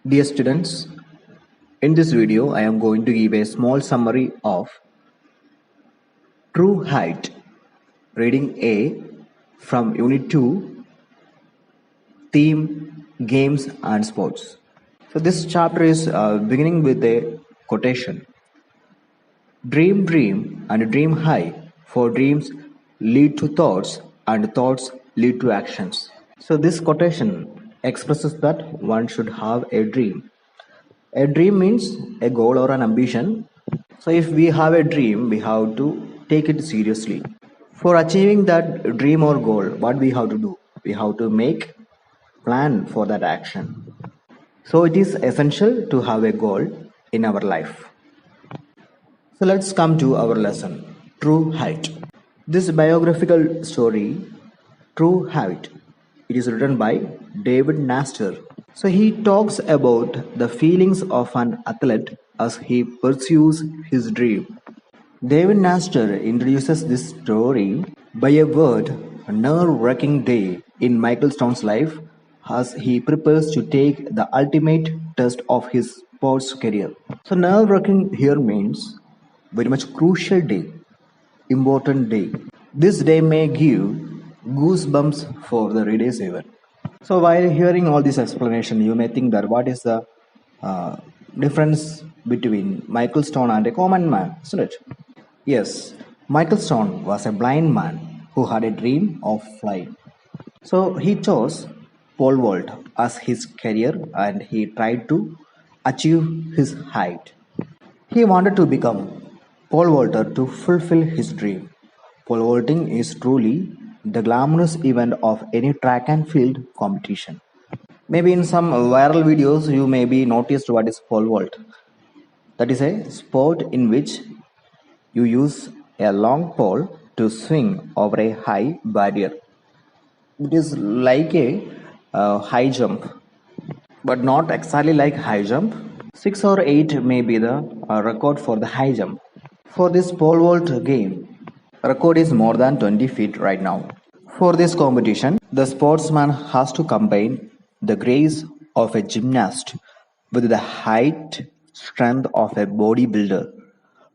Dear students, in this video I am going to give a small summary of true height. Reading A from Unit 2, Theme, Games and Sports. So this chapter is beginning with a quotation. Dream, dream and dream high, for dreams lead to thoughts and thoughts lead to actions. So this quotation expresses that one should have a dream. A dream means a goal or an ambition. So if we have a dream, we have to take it seriously. For achieving that dream or goal, what we have to do? We have to make plan for that action. So it is essential to have a goal in our life. So let's come to our lesson, True Height. This biographical story, True Height, it is written by David Nastor. So he talks about the feelings of an athlete as he pursues his dream. David Nastor introduces this story by a word, a nerve-wracking day in Michael Stone's life as he prepares to take the ultimate test of his sports career. So nerve-wracking here means very much crucial day, important day. This day may give goosebumps for the readers even. So while hearing all this explanation, you may think that what is the difference between Michael Stone and a common man, isn't it? Yes, Michael Stone was a blind man who had a dream of flying. So he chose pole vault as his career and he tried to achieve his height. He wanted to become pole vaulter to fulfill his dream. Pole vaulting is truly the glamorous event of any track and field competition. Maybe in some viral videos you may be noticed what is pole vault. That is a sport in which you use a long pole to swing over a high barrier. It is like a high jump, but not exactly like high jump. 6 or 8 may be the record for the high jump. For this pole vault game, record is more than 20 feet right now. For this competition, the sportsman has to combine the grace of a gymnast with the height strength of a bodybuilder.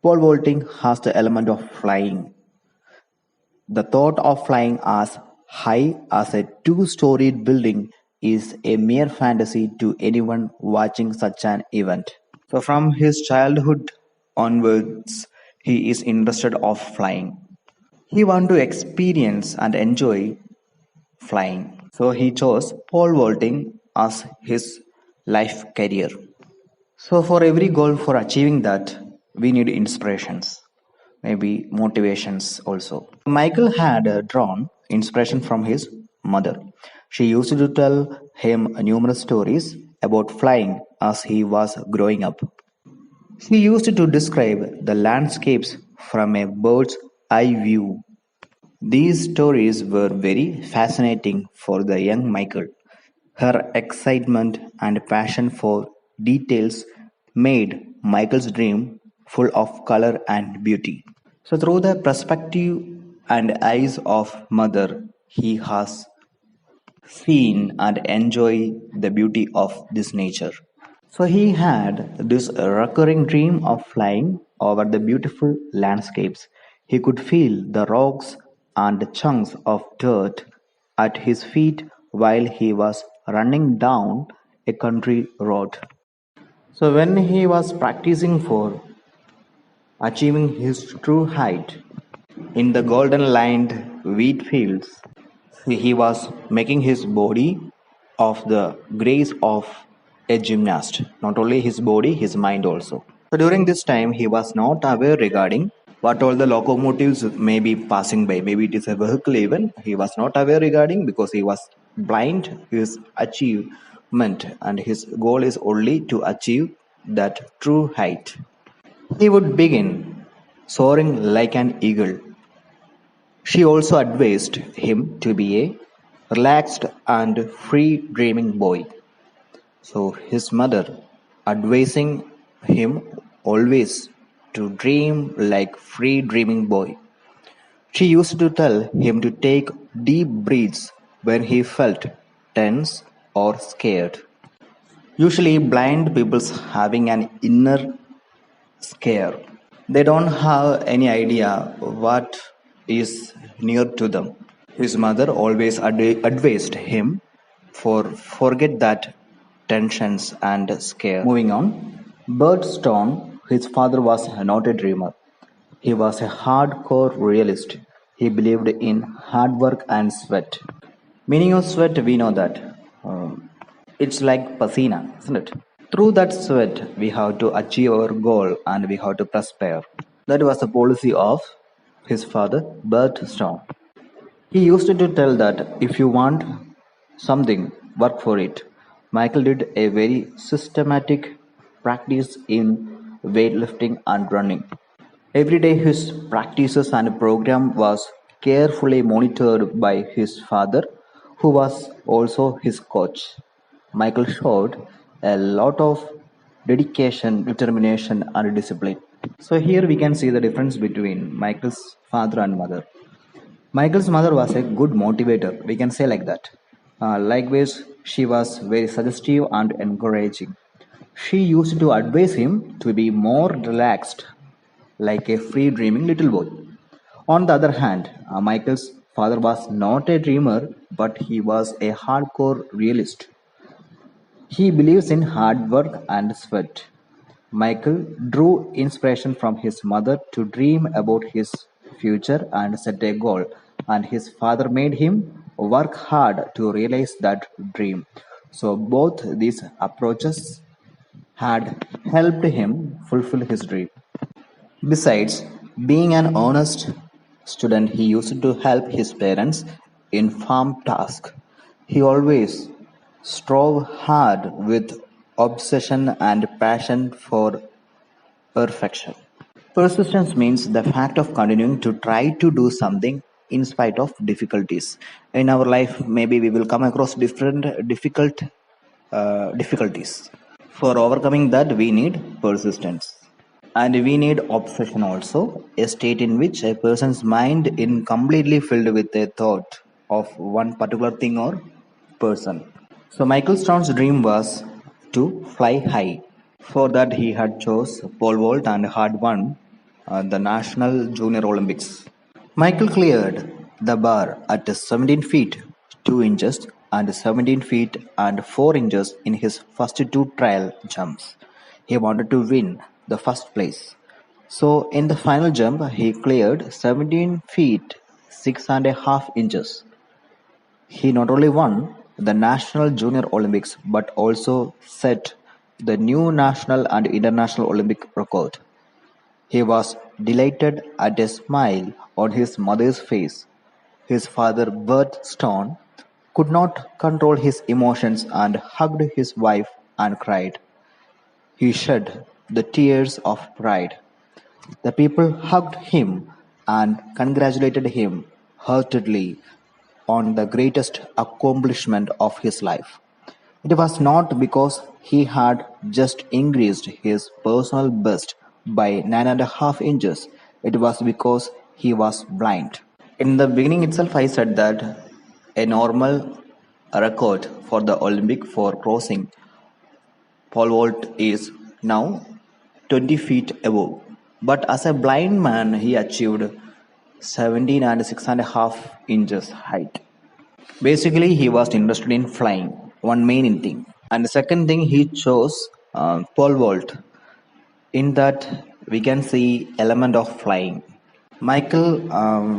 Pole vaulting has the element of flying. The thought of flying as high as a two-storied building is a mere fantasy to anyone watching such an event. So from his childhood onwards, he is interested of flying. He wanted to experience and enjoy flying. So he chose pole vaulting as his life career. So for every goal for achieving that, we need inspirations, maybe motivations also. Michael had drawn inspiration from his mother. She used to tell him numerous stories about flying as he was growing up. She used to describe the landscapes from a bird's eye view. These stories were very fascinating for the young Michael. Her excitement and passion for details made Michael's dream full of color and beauty. So through the perspective and eyes of mother, he has seen and enjoyed the beauty of this nature. So he had this recurring dream of flying over the beautiful landscapes. He could feel the rocks and chunks of dirt at his feet while he was running down a country road. So when he was practicing for achieving his true height in the golden lined wheat fields, he was making his body of the grace of a gymnast. Not only his body, his mind also. So during this time, he was not aware regarding what all the locomotives may be passing by. Maybe it is a vehicle even. He was not aware regarding because he was blind his achievement and his goal is only to achieve that true height. He would begin soaring like an eagle. She also advised him to be a relaxed and free dreaming boy. So his mother advising him always to dream like free dreaming boy. She used to tell him to take deep breaths when he felt tense or scared. Usually, blind people's having an inner scare. They don't have any idea what is near to them. His mother always advised him for forget that tensions and scare. Moving on, Bert Stone, his father was not a dreamer. He was a hardcore realist. He believed in hard work and sweat. Meaning of sweat, we know that. It's like pasina, isn't it? Through that sweat, we have to achieve our goal and we have to prosper. That was the policy of his father, Bert Stone. He used to tell that if you want something, work for it. Michael did a very systematic practice in weightlifting and running. Every day his practices and program was carefully monitored by his father, who was also his coach. Michael showed a lot of dedication, determination, and discipline. So here we can see the difference between Michael's father and mother. Michael's mother was a good motivator, we can say like that. Likewise, she was very suggestive and encouraging. She used to advise him to be more relaxed, like a free dreaming little boy. On the other hand, Michael's father was not a dreamer, but he was a hardcore realist. He believes in hard work and sweat. Michael drew inspiration from his mother to dream about his future and set a goal, and his father made him work hard to realize that dream. So, both these approaches had helped him fulfill his dream. Besides being an honest student, he used to help his parents in farm tasks. He always strove hard with obsession and passion for perfection. Persistence means the fact of continuing to try to do something in spite of difficulties. In our life, maybe we will come across different difficulties. For overcoming that, we need persistence. And we need obsession also, a state in which a person's mind is completely filled with a thought of one particular thing or person. So Michael Stone's dream was to fly high. For that he had chose pole vault and had won the National Junior Olympics. Michael cleared the bar at 17 feet 2 inches and 17 feet and 4 inches in his first two trial jumps. He wanted to win the first place. So in the final jump, he cleared 17 feet 6.5 inches. He not only won the National Junior Olympics but also set the new national and international Olympic record. He was delighted at a smile on his mother's face. His father, Bert Stone, could not control his emotions and hugged his wife and cried. He shed the tears of pride. The people hugged him and congratulated him heartedly on the greatest accomplishment of his life. It was not because he had just increased his personal best by 9.5 inches, it was because he was blind. In the beginning itself, I said that a normal record for the Olympic for crossing pole vault is now 20 feet above. But as a blind man, he achieved 17 and 6.5 inches height. Basically, he was interested in flying, one main thing. And the second thing, he chose pole vault. In that, we can see element of flying. Michael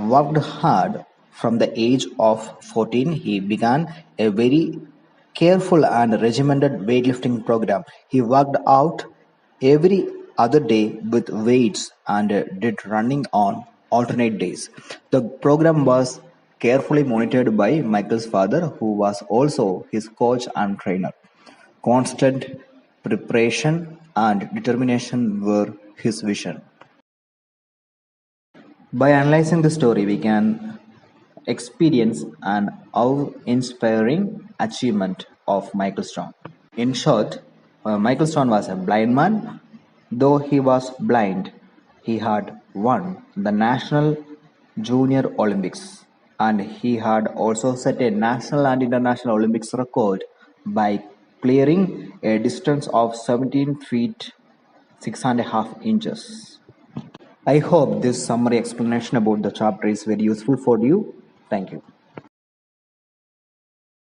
worked hard from the age of 14. He began a very careful and regimented weightlifting program. He worked out every other day with weights and did running on alternate days. The program was carefully monitored by Michael's father, who was also his coach and trainer. Constant preparation and determination were his vision. By analyzing the story, we can experience an awe-inspiring achievement of Michael Strong. In short, Michael Strong was a blind man. Though he was blind, he had won the National Junior Olympics and he had also set a national and international Olympics record by clearing a distance of 17 feet 6.5 inches. I hope this summary explanation about the chapter is very useful for you. Thank you.